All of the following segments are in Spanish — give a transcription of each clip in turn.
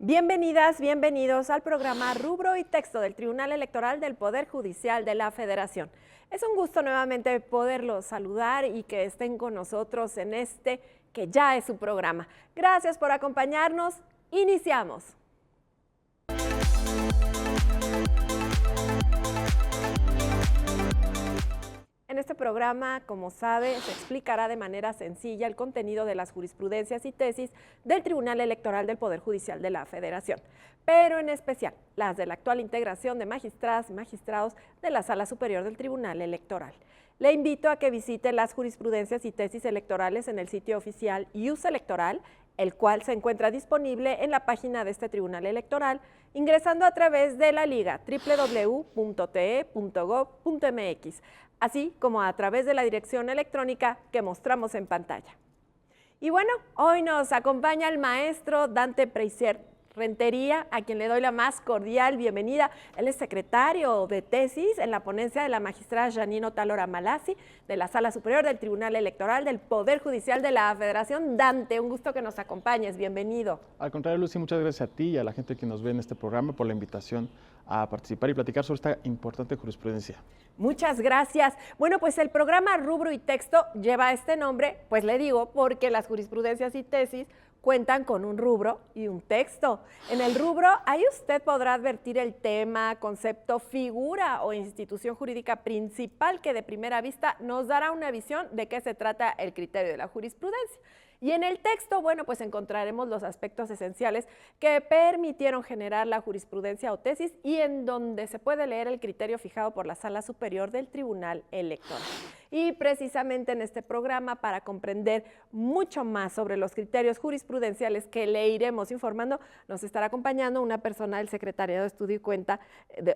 Bienvenidas, bienvenidos al programa Rubro y Texto del Tribunal Electoral del Poder Judicial de la Federación. Es un gusto nuevamente poderlos saludar y que estén con nosotros en este que ya es su programa. Gracias por acompañarnos. Iniciamos. En este programa, como sabe, se explicará de manera sencilla el contenido de las jurisprudencias y tesis del Tribunal Electoral del Poder Judicial de la Federación, pero en especial las de la actual integración de magistradas y magistrados de la Sala Superior del Tribunal Electoral. Le invito a que visite las jurisprudencias y tesis electorales en el sitio oficial IUS Electoral, el cual se encuentra disponible en la página de este Tribunal Electoral, ingresando a través de la liga www.te.gov.mx, así como a través de la dirección electrónica que mostramos en pantalla. Y bueno, hoy nos acompaña el maestro Dante Preiser Rentería, a quien le doy la más cordial bienvenida. Él es secretario de tesis en la ponencia de la magistrada Janine Otalora Malassi, de la Sala Superior del Tribunal Electoral del Poder Judicial de la Federación. Dante, un gusto que nos acompañes, bienvenido. Al contrario, Lucy, muchas gracias a ti y a la gente que nos ve en este programa por la invitación a participar y platicar sobre esta importante jurisprudencia. Muchas gracias. Bueno, pues el programa Rubro y Texto lleva este nombre, pues le digo, porque las jurisprudencias y tesis cuentan con un rubro y un texto. En el rubro, ahí usted podrá advertir el tema, concepto, figura o institución jurídica principal que de primera vista nos dará una visión de qué se trata el criterio de la jurisprudencia. Y en el texto, bueno, pues encontraremos los aspectos esenciales que permitieron generar la jurisprudencia o tesis y en donde se puede leer el criterio fijado por la Sala Superior del Tribunal Electoral. Y precisamente en este programa, para comprender mucho más sobre los criterios jurisprudenciales que le iremos informando, nos estará acompañando una persona del Secretariado de Estudio y Cuenta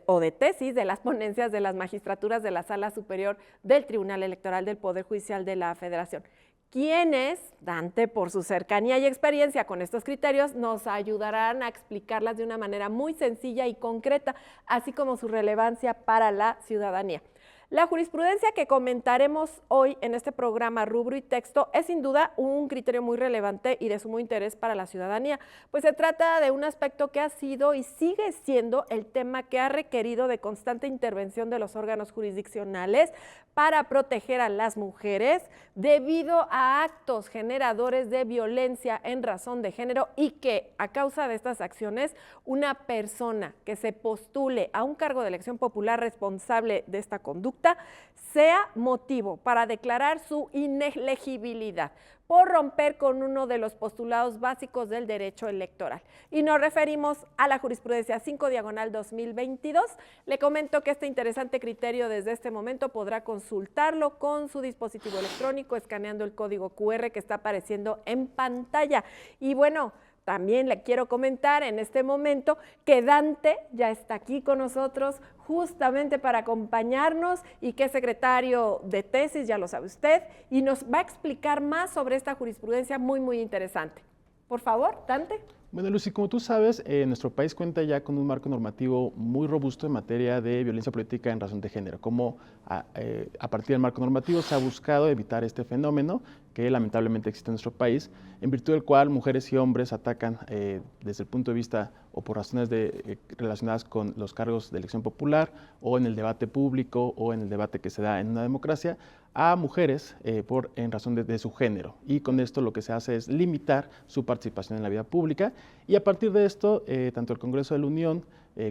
o de tesis de las ponencias de las magistraturas de la Sala Superior del Tribunal Electoral del Poder Judicial de la Federación, quienes, Dante, por su cercanía y experiencia con estos criterios, nos ayudarán a explicarlas de una manera muy sencilla y concreta, así como su relevancia para la ciudadanía. La jurisprudencia que comentaremos hoy en este programa Rubro y Texto es sin duda un criterio muy relevante y de sumo interés para la ciudadanía, pues se trata de un aspecto que ha sido y sigue siendo el tema que ha requerido de constante intervención de los órganos jurisdiccionales para proteger a las mujeres debido a actos generadores de violencia en razón de género y que a causa de estas acciones una persona que se postule a un cargo de elección popular responsable de esta conducta sea motivo para declarar su inelegibilidad por romper con uno de los postulados básicos del derecho electoral. Y nos referimos a la jurisprudencia 5/2022. Le comento que este interesante criterio desde este momento podrá consultarlo con su dispositivo electrónico, escaneando el código QR que está apareciendo en pantalla. Y bueno, también le quiero comentar en este momento que Dante ya está aquí con nosotros justamente para acompañarnos y que es secretario de tesis, ya lo sabe usted, y nos va a explicar más sobre esta jurisprudencia muy interesante. Por favor, Dante. Bueno, Lucy, como tú sabes, nuestro país cuenta ya con un marco normativo muy robusto en materia de violencia política en razón de género. Como a partir del marco normativo se ha buscado evitar este fenómeno que lamentablemente existe en nuestro país, en virtud del cual mujeres y hombres atacan desde el punto de vista o por razones relacionadas con los cargos de elección popular o en el debate público o en el debate que se da en una democracia a mujeres en razón de su género. Y con esto lo que se hace es limitar su participación en la vida pública y a partir de esto, tanto el Congreso de la Unión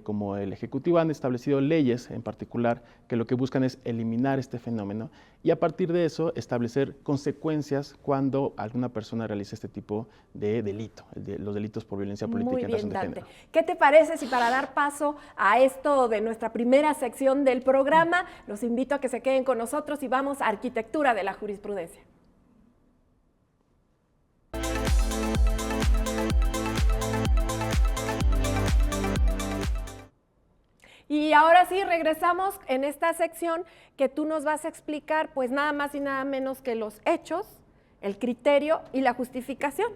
como el Ejecutivo han establecido leyes en particular que lo que buscan es eliminar este fenómeno y a partir de eso establecer consecuencias cuando alguna persona realiza este tipo de delito, los delitos por violencia política en razón de género. ¿Qué te parece si para dar paso a esto de nuestra primera sección del programa, los invito a que se queden con nosotros y vamos a arquitectura de la jurisprudencia? Y ahora sí, regresamos en esta sección que tú nos vas a explicar, pues nada más y nada menos que los hechos, el criterio y la justificación.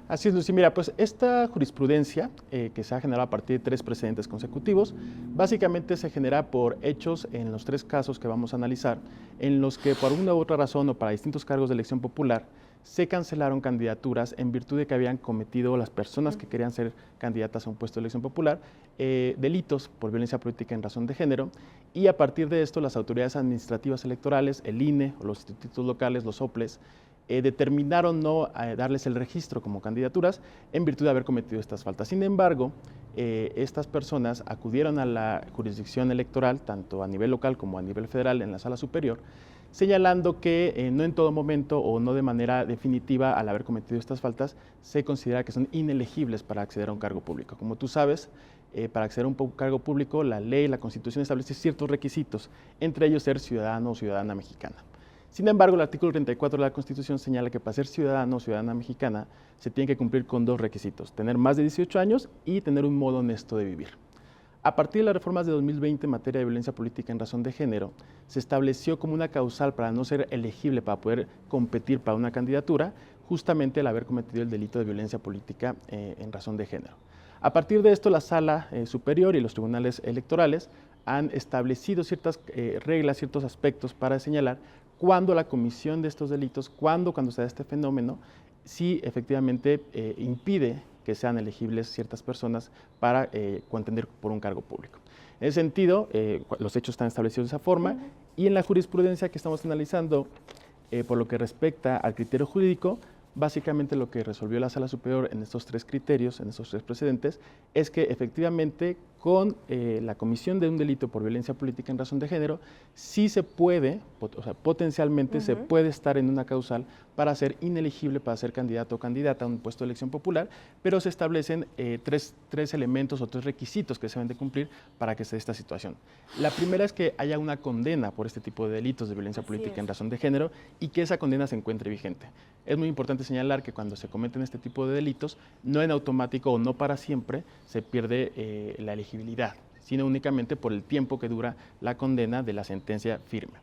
Así es, Lucy. Mira, pues esta jurisprudencia que se ha generado a partir de 3 precedentes consecutivos, básicamente se genera por hechos en los 3 casos que vamos a analizar, en los que por una u otra razón o para distintos cargos de elección popular, se cancelaron candidaturas en virtud de que habían cometido las personas que querían ser candidatas a un puesto de elección popular delitos por violencia política en razón de género, y a partir de esto las autoridades administrativas electorales, el INE o los institutos locales, los OPLES, determinaron no darles el registro como candidaturas en virtud de haber cometido estas faltas. Sin embargo, estas personas acudieron a la jurisdicción electoral, tanto a nivel local como a nivel federal en la sala superior, señalando que no en todo momento o no de manera definitiva al haber cometido estas faltas se considera que son inelegibles para acceder a un cargo público. Como tú sabes, para acceder a un cargo público, la ley, la Constitución establece ciertos requisitos, entre ellos ser ciudadano o ciudadana mexicana. Sin embargo, el artículo 34 de la Constitución señala que para ser ciudadano o ciudadana mexicana se tiene que cumplir con 2 requisitos: tener más de 18 años y tener un modo honesto de vivir. A partir de las reformas de 2020 en materia de violencia política en razón de género, se estableció como una causal para no ser elegible para poder competir para una candidatura, justamente el haber cometido el delito de violencia política en razón de género. A partir de esto, la Sala Superior y los tribunales electorales han establecido ciertas reglas, ciertos aspectos para señalar cuándo la comisión de estos delitos, cuando se da este fenómeno, sí efectivamente impide que sean elegibles ciertas personas para contender por un cargo público. En ese sentido, los hechos están establecidos de esa forma, y en la jurisprudencia que estamos analizando, por lo que respecta al criterio jurídico, básicamente lo que resolvió la Sala Superior en estos 3 criterios, en estos 3 precedentes, es que efectivamente con la comisión de un delito por violencia política en razón de género, sí se puede, o sea, potencialmente se puede estar en una causal para ser inelegible para ser candidato o candidata a un puesto de elección popular, pero se establecen tres elementos o 3 requisitos que se deben de cumplir para que se dé esta situación. La primera es que haya una condena por este tipo de delitos de violencia política en razón de género y que esa condena se encuentre vigente. Es muy importante señalar que cuando se cometen este tipo de delitos, no en automático o no para siempre se pierde la elegibilidad, sino únicamente por el tiempo que dura la condena de la sentencia firme.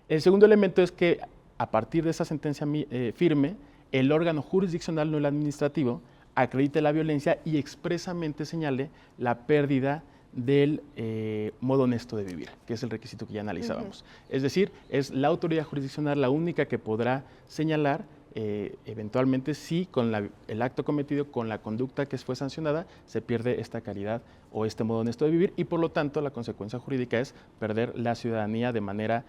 El segundo elemento es que a partir de esa sentencia firme, el órgano jurisdiccional, no el administrativo, acredite la violencia y expresamente señale la pérdida del modo honesto de vivir, que es el requisito que ya analizábamos. Es decir, es la autoridad jurisdiccional la única que podrá señalar eventualmente si con el acto cometido, con la conducta que fue sancionada, se pierde esta calidad o este modo honesto de vivir, y por lo tanto la consecuencia jurídica es perder la ciudadanía de manera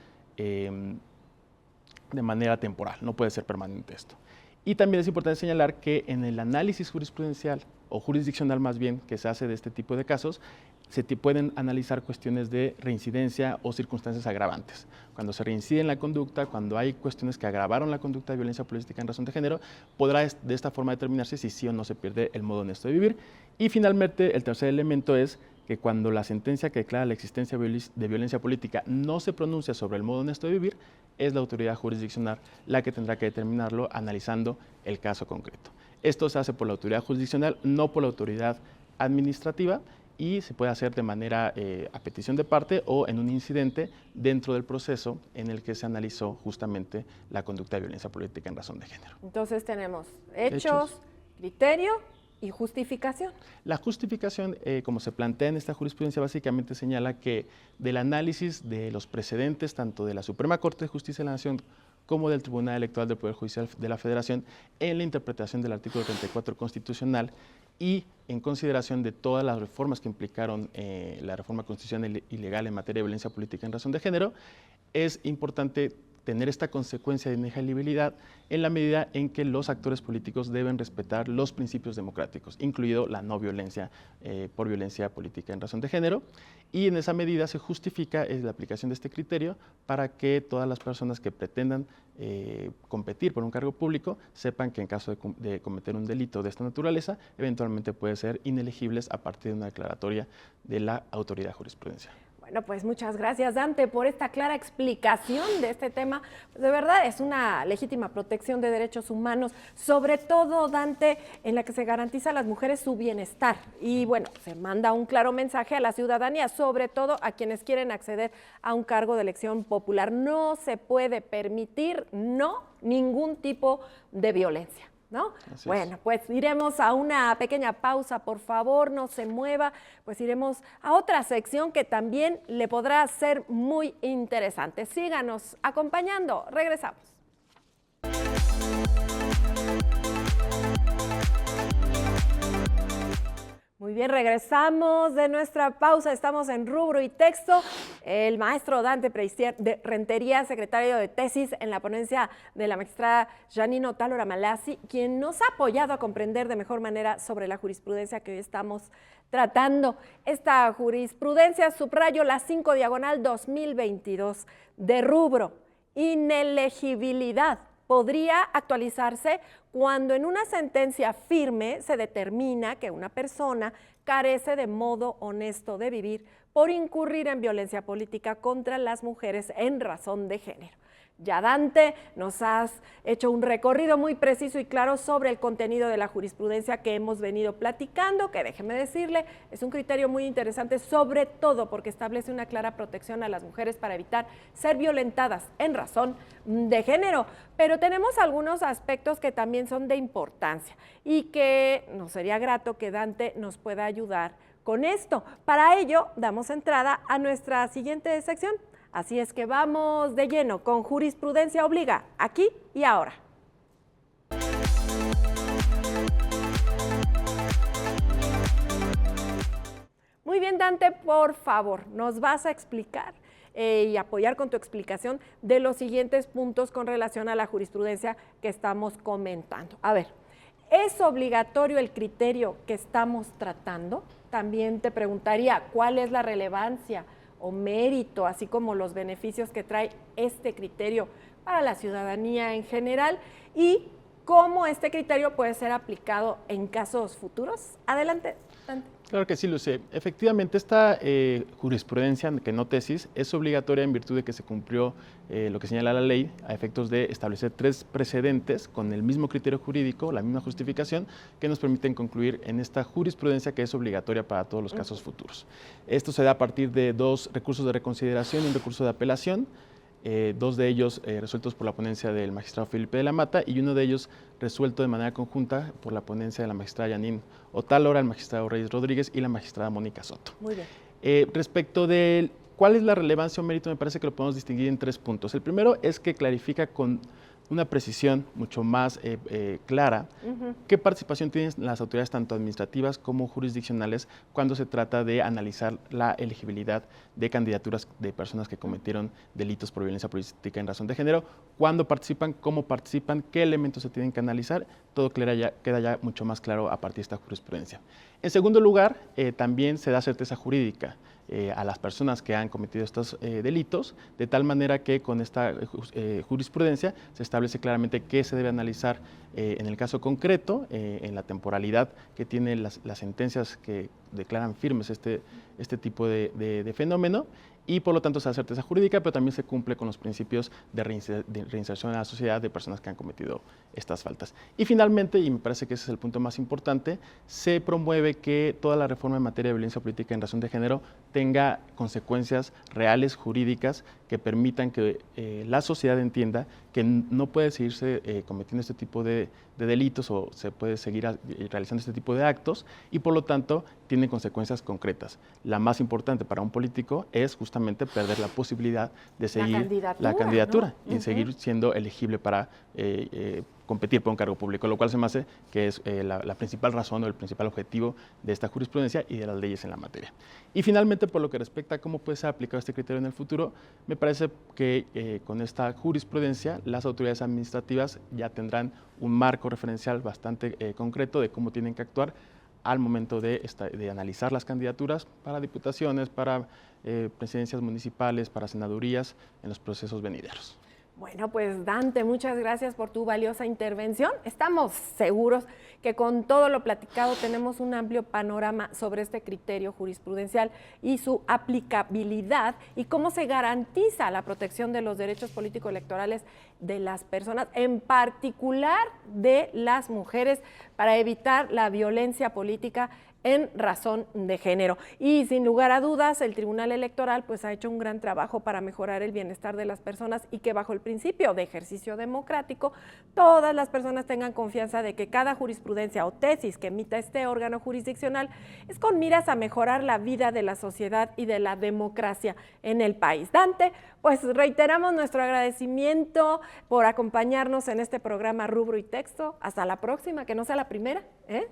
temporal, no puede ser permanente esto. Y también es importante señalar que en el análisis jurisprudencial o jurisdiccional más bien que se hace de este tipo de casos, se pueden analizar cuestiones de reincidencia o circunstancias agravantes. Cuando se reincide en la conducta, cuando hay cuestiones que agravaron la conducta de violencia política en razón de género, podrá de esta forma determinarse si sí o no se pierde el modo honesto de vivir. Y finalmente, el tercer elemento es que cuando la sentencia que declara la existencia de violencia política no se pronuncia sobre el modo honesto de vivir, es la autoridad jurisdiccional la que tendrá que determinarlo analizando el caso concreto. Esto se hace por la autoridad jurisdiccional, no por la autoridad administrativa, y se puede hacer de manera a petición de parte o en un incidente dentro del proceso en el que se analizó justamente la conducta de violencia política en razón de género. Entonces tenemos hechos, criterio y justificación. La justificación, como se plantea en esta jurisprudencia, básicamente señala que del análisis de los precedentes, tanto de la Suprema Corte de Justicia de la Nación como del Tribunal Electoral del Poder Judicial de la Federación, en la interpretación del artículo 34 constitucional y en consideración de todas las reformas que implicaron la reforma constitucional y legal en materia de violencia política en razón de género, es importante tener esta consecuencia de inelegibilidad en la medida en que los actores políticos deben respetar los principios democráticos, incluido la no violencia por violencia política en razón de género, y en esa medida se justifica la aplicación de este criterio para que todas las personas que pretendan competir por un cargo público sepan que en caso de cometer un delito de esta naturaleza, eventualmente pueden ser inelegibles a partir de una declaratoria de la autoridad jurisprudencial. Bueno, pues muchas gracias, Dante, por esta clara explicación de este tema. De verdad, es una legítima protección de derechos humanos, sobre todo, Dante, en la que se garantiza a las mujeres su bienestar. Y bueno, se manda un claro mensaje a la ciudadanía, sobre todo a quienes quieren acceder a un cargo de elección popular. No se puede permitir, ningún tipo de violencia. ¿no? Así Bueno, es. pues iremos a una pequeña pausa, por favor, no se mueva, pues iremos a otra sección que también le podrá ser muy interesante. Síganos acompañando, regresamos. Muy bien, regresamos de nuestra pausa, estamos en Rubro y Texto. El maestro Dante Rentería, secretario de tesis en la ponencia de la magistrada Janine Otálora Malassi, quien nos ha apoyado a comprender de mejor manera sobre la jurisprudencia que hoy estamos tratando. Esta jurisprudencia, subrayo la 5/2022 de Rubro, inelegibilidad. Podría actualizarse cuando en una sentencia firme se determina que una persona carece de modo honesto de vivir por incurrir en violencia política contra las mujeres en razón de género. Ya, Dante, nos has hecho un recorrido muy preciso y claro sobre el contenido de la jurisprudencia que hemos venido platicando, que déjeme decirle, es un criterio muy interesante, sobre todo porque establece una clara protección a las mujeres para evitar ser violentadas en razón de género. Pero tenemos algunos aspectos que también son de importancia y que nos sería grato que Dante nos pueda ayudar con esto. Para ello, damos entrada a nuestra siguiente sección. Así es que vamos de lleno con Jurisprudencia Obliga, aquí y ahora. Muy bien, Dante, por favor, nos vas a explicar y apoyar con tu explicación de los siguientes puntos con relación a la jurisprudencia que estamos comentando. A ver, ¿es obligatorio el criterio que estamos tratando? También te preguntaría, ¿cuál es la relevancia o mérito, así como los beneficios que trae este criterio para la ciudadanía en general y cómo este criterio puede ser aplicado en casos futuros? Adelante, Dante. Claro que sí, Luce. Efectivamente, esta jurisprudencia, que no tesis, es obligatoria en virtud de que se cumplió lo que señala la ley a efectos de establecer 3 precedentes con el mismo criterio jurídico, la misma justificación, que nos permiten concluir en esta jurisprudencia que es obligatoria para todos los casos futuros. Esto se da a partir de 2 recursos de reconsideración y un recurso de apelación. 2 de ellos resueltos por la ponencia del magistrado Felipe de la Mata y uno de ellos resuelto de manera conjunta por la ponencia de la magistrada Janine Otálora, el magistrado Reyes Rodríguez y la magistrada Mónica Soto. Muy bien. Respecto de cuál es la relevancia o mérito, me parece que lo podemos distinguir en 3 puntos. El primero es que clarifica con una precisión mucho más clara qué participación tienen las autoridades tanto administrativas como jurisdiccionales cuando se trata de analizar la elegibilidad de candidaturas de personas que cometieron delitos por violencia política en razón de género, cuándo participan, cómo participan, qué elementos se tienen que analizar, todo queda ya mucho más claro a partir de esta jurisprudencia. En segundo lugar, también se da certeza jurídica a las personas que han cometido estos delitos, de tal manera que con esta jurisprudencia se establece claramente qué se debe analizar en el caso concreto, en la temporalidad que tienen las sentencias que declaran firmes este tipo de fenómeno, y por lo tanto se da certeza jurídica, pero también se cumple con los principios de reinserción a la sociedad de personas que han cometido estas faltas. Y finalmente, y me parece que ese es el punto más importante, se promueve que toda la reforma en materia de violencia política en razón de género tenga consecuencias reales, jurídicas, que permitan que la sociedad entienda que no puede seguirse cometiendo este tipo de delitos o se puede seguir realizando este tipo de actos y por lo tanto tienen consecuencias concretas. La más importante para un político es justamente perder la posibilidad de seguir la candidatura, ¿no? Y seguir siendo elegible para competir por un cargo público, lo cual se me hace que es la principal razón o el principal objetivo de esta jurisprudencia y de las leyes en la materia. Y finalmente, por lo que respecta a cómo puede ser aplicado este criterio en el futuro, me parece que con esta jurisprudencia las autoridades administrativas ya tendrán un marco referencial bastante concreto de cómo tienen que actuar al momento de analizar las candidaturas para diputaciones, para presidencias municipales, para senadurías en los procesos venideros. Bueno, pues Dante, muchas gracias por tu valiosa intervención. Estamos seguros que con todo lo platicado tenemos un amplio panorama sobre este criterio jurisprudencial y su aplicabilidad y cómo se garantiza la protección de los derechos político-electorales de las personas, en particular de las mujeres, para evitar la violencia política en razón de género. Y sin lugar a dudas, el Tribunal Electoral pues ha hecho un gran trabajo para mejorar el bienestar de las personas y que bajo el principio de ejercicio democrático, todas las personas tengan confianza de que cada jurisprudencia o tesis que emita este órgano jurisdiccional es con miras a mejorar la vida de la sociedad y de la democracia en el país. Dante, pues reiteramos nuestro agradecimiento por acompañarnos en este programa Rubro y Texto. Hasta la próxima, que no sea la primera, ¿eh?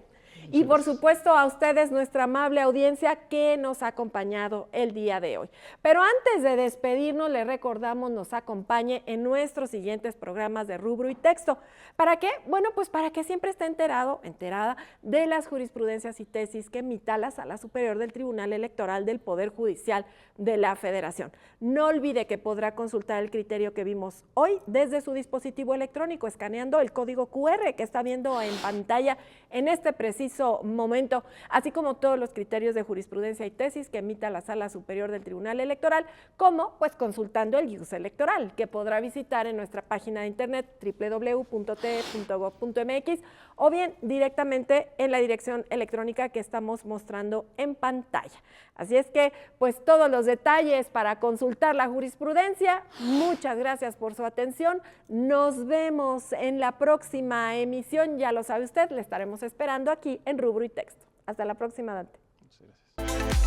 Y por supuesto a ustedes, nuestra amable audiencia que nos ha acompañado el día de hoy. Pero antes de despedirnos, les recordamos nos acompañe en nuestros siguientes programas de Rubro y Texto. ¿Para qué? Bueno, pues para que siempre esté enterada de las jurisprudencias y tesis que emita la Sala Superior del Tribunal Electoral del Poder Judicial de la Federación. No olvide que podrá consultar el criterio que vimos hoy desde su dispositivo electrónico, escaneando el código QR que está viendo en pantalla en este preciso momento, así como todos los criterios de jurisprudencia y tesis que emita la Sala Superior del Tribunal Electoral, como pues consultando el IUS electoral, que podrá visitar en nuestra página de internet www.te.gov.mx o bien directamente en la dirección electrónica que estamos mostrando en pantalla. Así es que, pues todos los detalles para consultar la jurisprudencia. Muchas gracias por su atención. Nos vemos en la próxima emisión. Ya lo sabe usted, le estaremos esperando aquí en Rubro y Texto. Hasta la próxima, Dante. Muchas gracias.